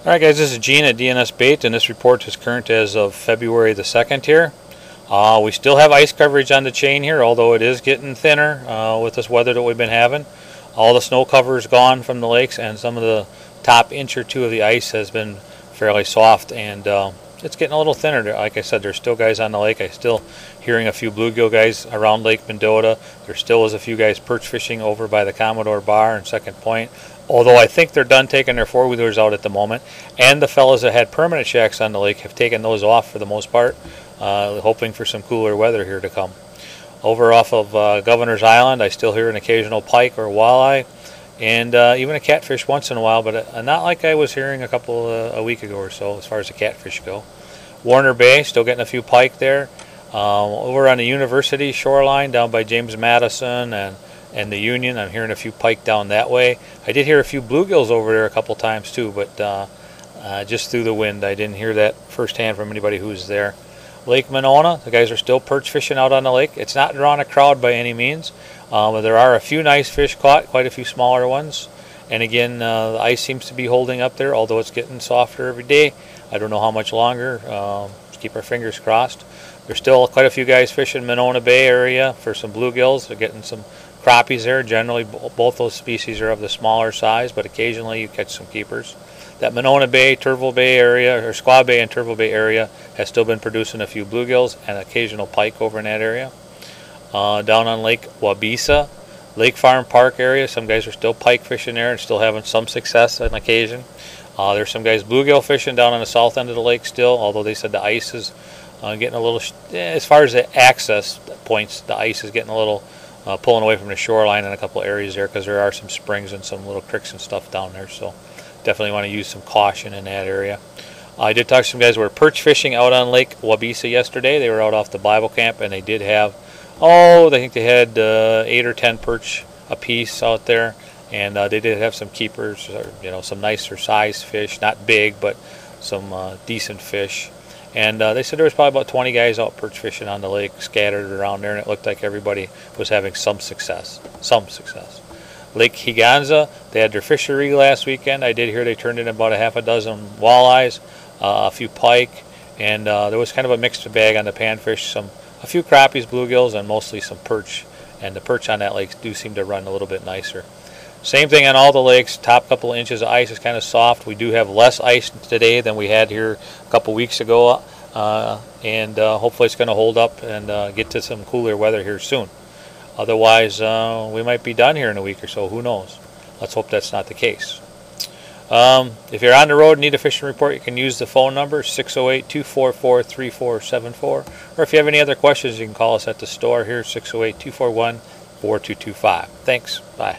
Alright guys, this is Gene at DNS Bait, and this report is current as of February the 2nd here. We still have ice coverage on the chain here, although it is getting thinner with this weather that we've been having. All the snow cover is gone from the lakes, and some of the top inch or two of the ice has been fairly soft, and it's getting a little thinner. Like I said, there's still guys on the lake. I'm still hearing a few bluegill guys around Lake Mendota. There still is a few guys perch fishing over by the Commodore Bar and Second Point, although I think they're done taking their four-wheelers out at the moment. And the fellas that had permanent shacks on the lake have taken those off for the most part, hoping for some cooler weather here to come. Over off of Governor's Island, I still hear an occasional pike or walleye, and even a catfish once in a while, but not like I was hearing a week ago or so as far as the catfish go. Warner Bay, still getting a few pike there. Over on the University shoreline down by James Madison and the Union, I'm hearing a few pike down that way. I did hear a few bluegills over there a couple times too, but just through the wind. I didn't hear that firsthand from anybody who's there. Lake Monona, the guys are still perch fishing out on the lake. It's not drawing a crowd by any means, but there are a few nice fish caught, quite a few smaller ones. And again, the ice seems to be holding up there, although it's getting softer every day. I don't know how much longer. Let's keep our fingers crossed. There's still quite a few guys fishing Monona Bay area for some bluegills. They're getting some crappies there. Generally, both those species are of the smaller size, but occasionally you catch some keepers. That Monona Bay, Turville Bay area, or Squaw Bay and Turville Bay area has still been producing a few bluegills and occasional pike over in that area. Down on Lake Wabisa, Lake Farm Park area, some guys are still pike fishing there and still having some success on occasion. There's some guys bluegill fishing down on the south end of the lake still, although they said the ice is getting a little, as far as the access points, the ice is getting a little pulling away from the shoreline in a couple areas there, because there are some springs and some little creeks and stuff down there, so definitely want to use some caution in that area. I did talk to some guys who were perch fishing out on Lake Wabisa yesterday. They were out off the Bible camp, and they did have, I think they had 8 or 10 perch a piece out there, and they did have some keepers, or, some nicer size fish, not big, but some decent fish. And they said there was probably about 20 guys out perch fishing on the lake, scattered around there, and it looked like everybody was having some success. Lake Higanza, they had their fishery last weekend. I did hear they turned in about a half a dozen walleyes, a few pike, and there was kind of a mixed bag on the panfish, a few crappies, bluegills, and mostly some perch. And the perch on that lake do seem to run a little bit nicer. Same thing on all the lakes. Top couple of inches of ice is kind of soft. We do have less ice today than we had here a couple weeks ago, and hopefully it's going to hold up and get to some cooler weather here soon. Otherwise, we might be done here in a week or so. Who knows? Let's hope that's not the case. If you're on the road and need a fishing report, you can use the phone number 608-244-3474. Or if you have any other questions, you can call us at the store here, 608-241-4225. Thanks. Bye.